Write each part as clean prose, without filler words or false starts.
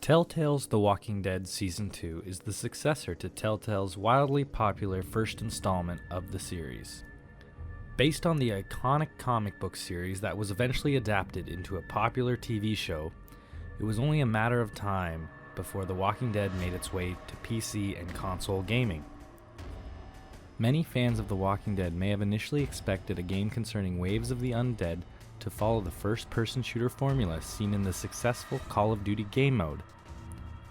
Telltale's The Walking Dead Season 2 is the successor to Telltale's wildly popular first installment of the series. Based on the iconic comic book series that was eventually adapted into a popular TV show, it was only a matter of time before The Walking Dead made its way to PC and console gaming. Many fans of The Walking Dead may have initially expected a game concerning waves of the undead to follow the first-person shooter formula seen in the successful Call of Duty game mode.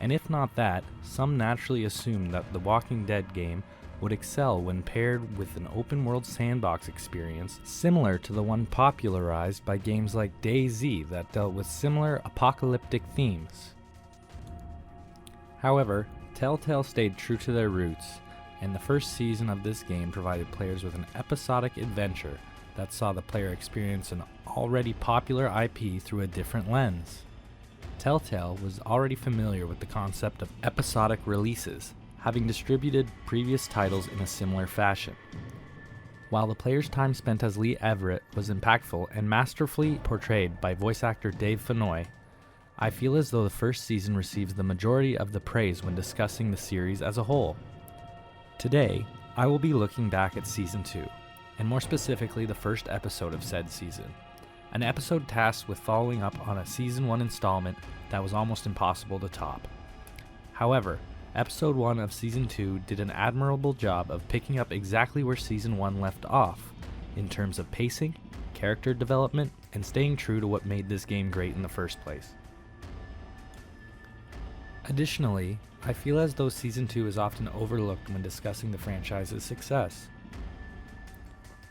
And if not that, some naturally assumed that the Walking Dead game would excel when paired with an open-world sandbox experience similar to the one popularized by games like DayZ that dealt with similar apocalyptic themes. However, Telltale stayed true to their roots, and the first season of this game provided players with an episodic adventure that saw the player experience an already popular IP through a different lens. Telltale was already familiar with the concept of episodic releases, having distributed previous titles in a similar fashion. While the player's time spent as Lee Everett was impactful and masterfully portrayed by voice actor Dave Fennoy, I feel as though the first season receives the majority of the praise when discussing the series as a whole. Today, I will be looking back at Season 2, and more specifically the first episode of said season. An episode tasked with following up on a Season 1 installment that was almost impossible to top. However, Episode 1 of Season 2 did an admirable job of picking up exactly where Season 1 left off, in terms of pacing, character development, and staying true to what made this game great in the first place. Additionally, I feel as though Season 2 is often overlooked when discussing the franchise's success.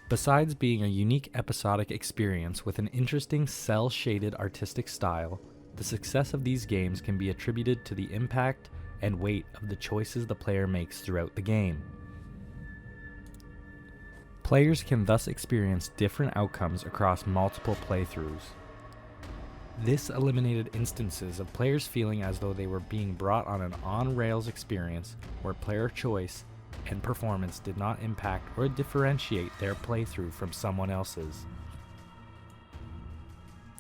Besides being a unique episodic experience with an interesting cel-shaded artistic style, the success of these games can be attributed to the impact and weight of the choices the player makes throughout the game. Players can thus experience different outcomes across multiple playthroughs. This eliminated instances of players feeling as though they were being brought on an on-rails experience where player choice and performance did not impact or differentiate their playthrough from someone else's.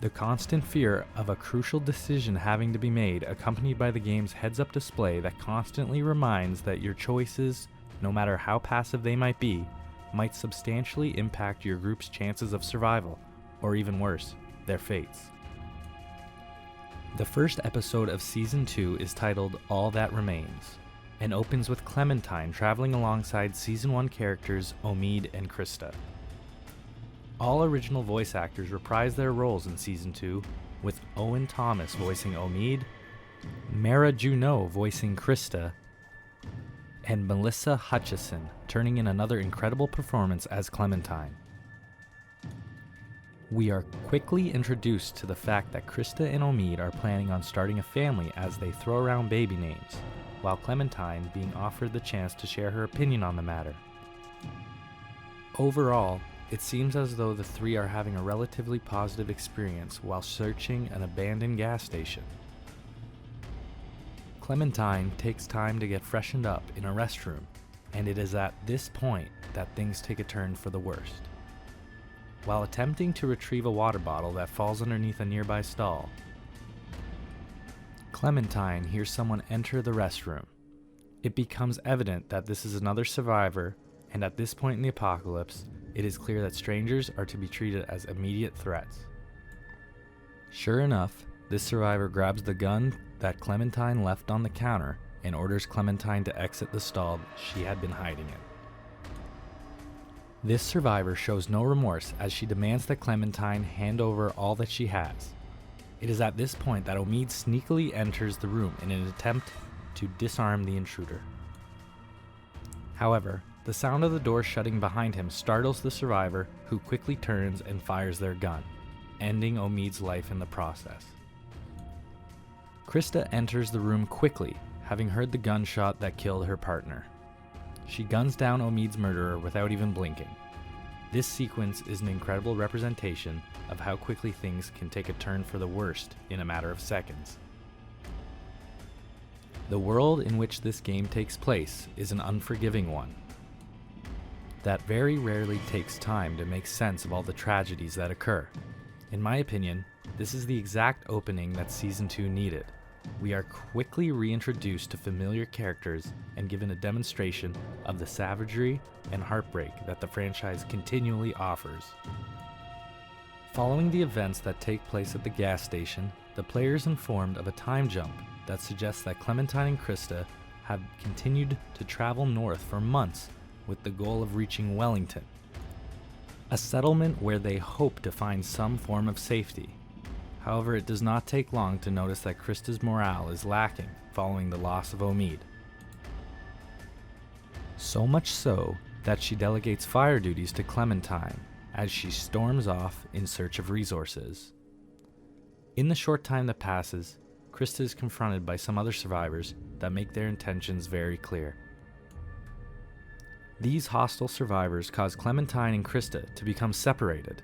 The constant fear of a crucial decision having to be made, accompanied by the game's heads-up display that constantly reminds that your choices, no matter how passive they might be, might substantially impact your group's chances of survival, or even worse, their fates. The first episode of Season 2 is titled All That Remains, and opens with Clementine traveling alongside Season 1 characters Omid and Krista. All original voice actors reprise their roles in Season 2, with Owen Thomas voicing Omid, Mara Juneau voicing Krista, and Melissa Hutchison turning in another incredible performance as Clementine. We are quickly introduced to the fact that Krista and Omid are planning on starting a family as they throw around baby names, while Clementine being offered the chance to share her opinion on the matter. Overall, it seems as though the three are having a relatively positive experience while searching an abandoned gas station. Clementine takes time to get freshened up in a restroom, and it is at this point that things take a turn for the worst. While attempting to retrieve a water bottle that falls underneath a nearby stall, Clementine hears someone enter the restroom. It becomes evident that this is another survivor, and at this point in the apocalypse, it is clear that strangers are to be treated as immediate threats. Sure enough, this survivor grabs the gun that Clementine left on the counter and orders Clementine to exit the stall she had been hiding in. This survivor shows no remorse as she demands that Clementine hand over all that she has. It is at this point that Omid sneakily enters the room in an attempt to disarm the intruder. However, the sound of the door shutting behind him startles the survivor, who quickly turns and fires their gun, ending Omid's life in the process. Krista enters the room quickly, having heard the gunshot that killed her partner. She guns down Omid's murderer without even blinking. This sequence is an incredible representation of how quickly things can take a turn for the worst in a matter of seconds. The world in which this game takes place is an unforgiving one that very rarely takes time to make sense of all the tragedies that occur. In my opinion, this is the exact opening that Season 2 needed, we are quickly reintroduced to familiar characters and given a demonstration of the savagery and heartbreak that the franchise continually offers. Following the events that take place at the gas station, the player is informed of a time jump that suggests that Clementine and Krista have continued to travel north for months with the goal of reaching Wellington, a settlement where they hope to find some form of safety. However, it does not take long to notice that Krista's morale is lacking following the loss of Omid. So much so that she delegates fire duties to Clementine as she storms off in search of resources. In the short time that passes, Krista is confronted by some other survivors that make their intentions very clear. These hostile survivors cause Clementine and Krista to become separated.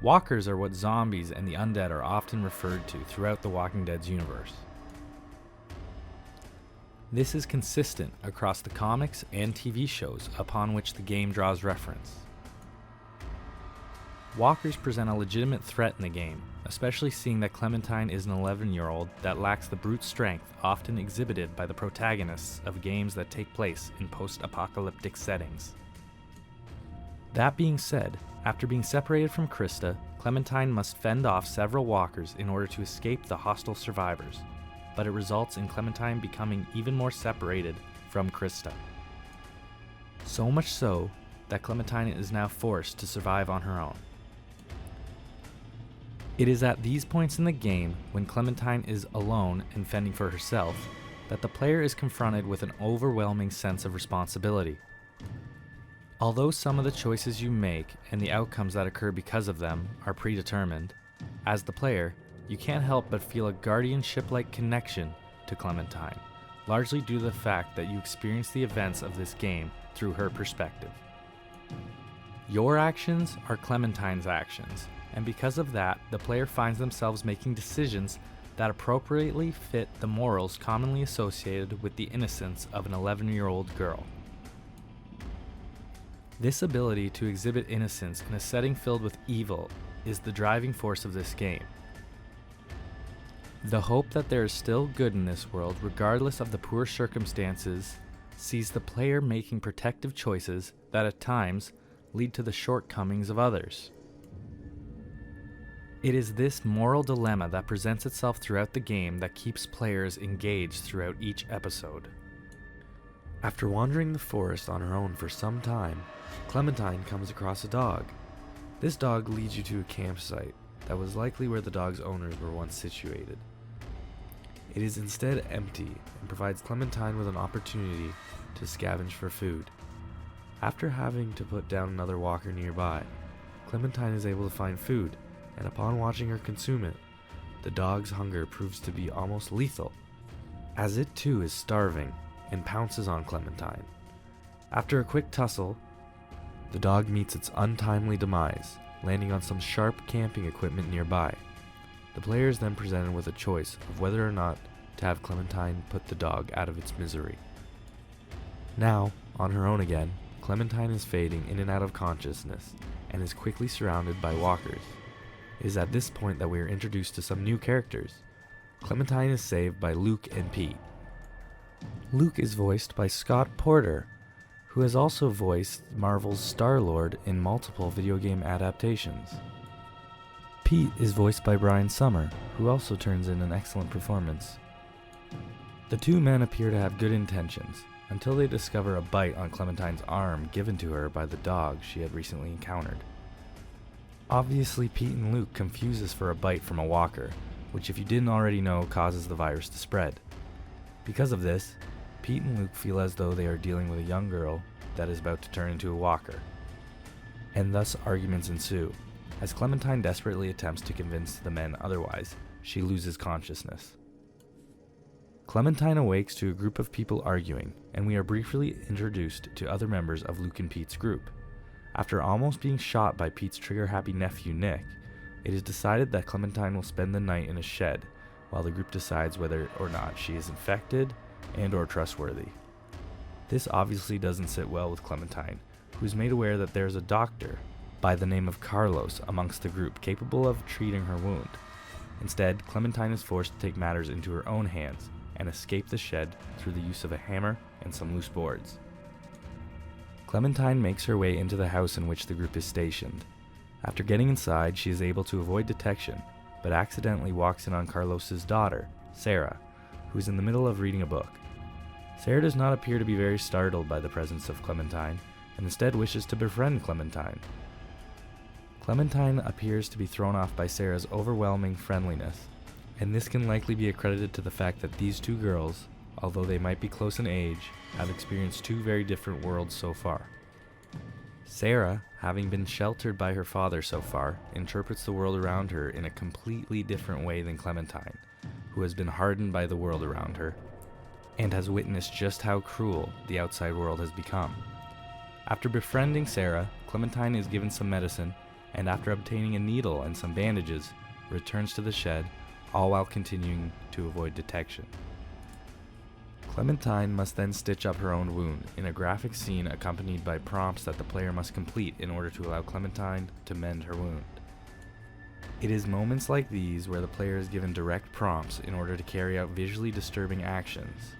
Walkers are what zombies and the undead are often referred to throughout the Walking Dead's universe. This is consistent across the comics and TV shows upon which the game draws reference. Walkers present a legitimate threat in the game, especially seeing that Clementine is an 11-year-old that lacks the brute strength often exhibited by the protagonists of games that take place in post-apocalyptic settings. That being said, after being separated from Krista, Clementine must fend off several walkers in order to escape the hostile survivors, but it results in Clementine becoming even more separated from Krista. So much so that Clementine is now forced to survive on her own. It is at these points in the game, when Clementine is alone and fending for herself, that the player is confronted with an overwhelming sense of responsibility. Although some of the choices you make and the outcomes that occur because of them are predetermined, as the player, you can't help but feel a guardianship-like connection to Clementine, largely due to the fact that you experience the events of this game through her perspective. Your actions are Clementine's actions, and because of that, the player finds themselves making decisions that appropriately fit the morals commonly associated with the innocence of an 11-year-old girl. This ability to exhibit innocence in a setting filled with evil is the driving force of this game. The hope that there is still good in this world, regardless of the poor circumstances, sees the player making protective choices that at times lead to the shortcomings of others. It is this moral dilemma that presents itself throughout the game that keeps players engaged throughout each episode. After wandering the forest on her own for some time, Clementine comes across a dog. This dog leads you to a campsite that was likely where the dog's owners were once situated. It is instead empty and provides Clementine with an opportunity to scavenge for food. After having to put down another walker nearby, Clementine is able to find food, and upon watching her consume it, the dog's hunger proves to be almost lethal, as it too is starving and pounces on Clementine. After a quick tussle, the dog meets its untimely demise, landing on some sharp camping equipment nearby. The player is then presented with a choice of whether or not to have Clementine put the dog out of its misery. Now, on her own again, Clementine is fading in and out of consciousness and is quickly surrounded by walkers. It is at this point that we are introduced to some new characters. Clementine is saved by Luke and Pete. Luke is voiced by Scott Porter, who has also voiced Marvel's Star-Lord in multiple video game adaptations. Pete is voiced by Brian Summer, who also turns in an excellent performance. The two men appear to have good intentions, until they discover a bite on Clementine's arm given to her by the dog she had recently encountered. Obviously, Pete and Luke confuse this for a bite from a walker, which if you didn't already know causes the virus to spread. Because of this, Pete and Luke feel as though they are dealing with a young girl that is about to turn into a walker, and thus arguments ensue. As Clementine desperately attempts to convince the men otherwise, she loses consciousness. Clementine awakes to a group of people arguing, and we are briefly introduced to other members of Luke and Pete's group. After almost being shot by Pete's trigger-happy nephew Nick, it is decided that Clementine will spend the night in a shed, while the group decides whether or not she is infected and or trustworthy. This obviously doesn't sit well with Clementine, who is made aware that there is a doctor by the name of Carlos amongst the group capable of treating her wound. Instead, Clementine is forced to take matters into her own hands and escape the shed through the use of a hammer and some loose boards. Clementine makes her way into the house in which the group is stationed. After getting inside, she is able to avoid detection, but accidentally walks in on Carlos's daughter, Sarah, who is in the middle of reading a book. Sarah does not appear to be very startled by the presence of Clementine, and instead wishes to befriend Clementine. Clementine appears to be thrown off by Sarah's overwhelming friendliness, and this can likely be accredited to the fact that these two girls, although they might be close in age, have experienced two very different worlds so far. Sarah, having been sheltered by her father so far, interprets the world around her in a completely different way than Clementine, who has been hardened by the world around her, and has witnessed just how cruel the outside world has become. After befriending Sarah, Clementine is given some medicine, and after obtaining a needle and some bandages, returns to the shed, all while continuing to avoid detection. Clementine must then stitch up her own wound in a graphic scene accompanied by prompts that the player must complete in order to allow Clementine to mend her wound. It is moments like these where the player is given direct prompts in order to carry out visually disturbing actions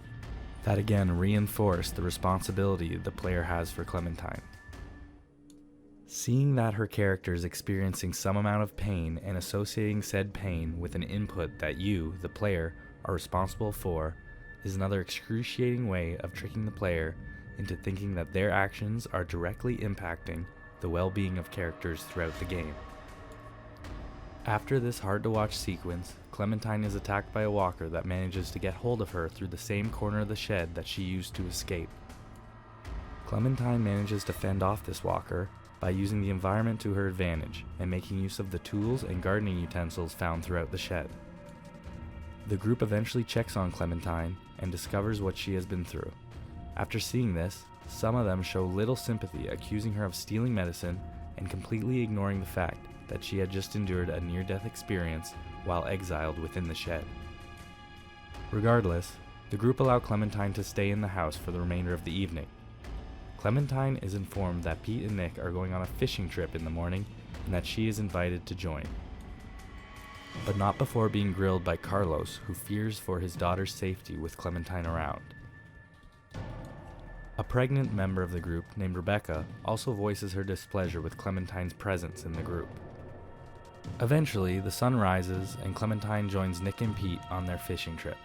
that again reinforce the responsibility the player has for Clementine. Seeing that her character is experiencing some amount of pain and associating said pain with an input that you, the player, are responsible for is another excruciating way of tricking the player into thinking that their actions are directly impacting the well-being of characters throughout the game. After this hard-to-watch sequence, Clementine is attacked by a walker that manages to get hold of her through the same corner of the shed that she used to escape. Clementine manages to fend off this walker by using the environment to her advantage and making use of the tools and gardening utensils found throughout the shed. The group eventually checks on Clementine and discovers what she has been through. After seeing this, some of them show little sympathy, accusing her of stealing medicine and completely ignoring the fact that she had just endured a near-death experience while exiled within the shed. Regardless, the group allow Clementine to stay in the house for the remainder of the evening. Clementine is informed that Pete and Nick are going on a fishing trip in the morning and that she is invited to join. But not before being grilled by Carlos, who fears for his daughter's safety with Clementine around. A pregnant member of the group named Rebecca also voices her displeasure with Clementine's presence in the group. Eventually, the sun rises and Clementine joins Nick and Pete on their fishing trip.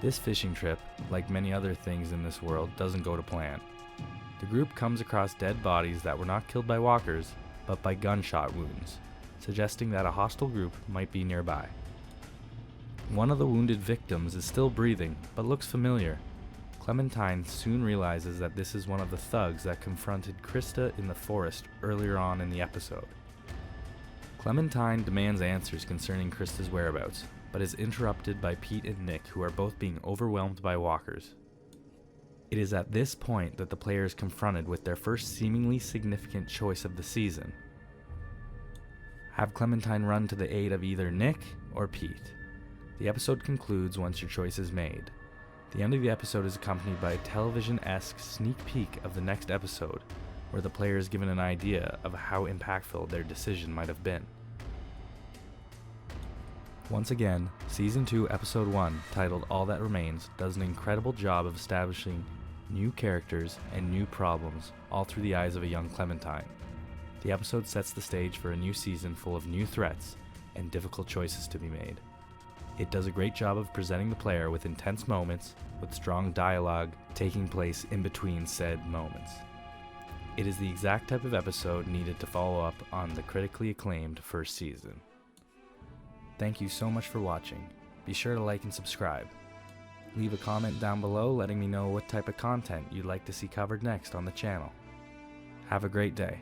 This fishing trip, like many other things in this world, doesn't go to plan. The group comes across dead bodies that were not killed by walkers, but by gunshot wounds, suggesting that a hostile group might be nearby. One of the wounded victims is still breathing, but looks familiar. Clementine soon realizes that this is one of the thugs that confronted Krista in the forest earlier on in the episode. Clementine demands answers concerning Krista's whereabouts, but is interrupted by Pete and Nick, who are both being overwhelmed by walkers. It is at this point that the player is confronted with their first seemingly significant choice of the season. Have Clementine run to the aid of either Nick or Pete. The episode concludes once your choice is made. The end of the episode is accompanied by a television-esque sneak peek of the next episode, where the player is given an idea of how impactful their decision might have been. Once again, Season 2, Episode 1, titled All That Remains, does an incredible job of establishing new characters and new problems, all through the eyes of a young Clementine. The episode sets the stage for a new season full of new threats and difficult choices to be made. It does a great job of presenting the player with intense moments, with strong dialogue taking place in between said moments. It is the exact type of episode needed to follow up on the critically acclaimed first season. Thank you so much for watching. Be sure to like and subscribe. Leave a comment down below letting me know what type of content you'd like to see covered next on the channel. Have a great day.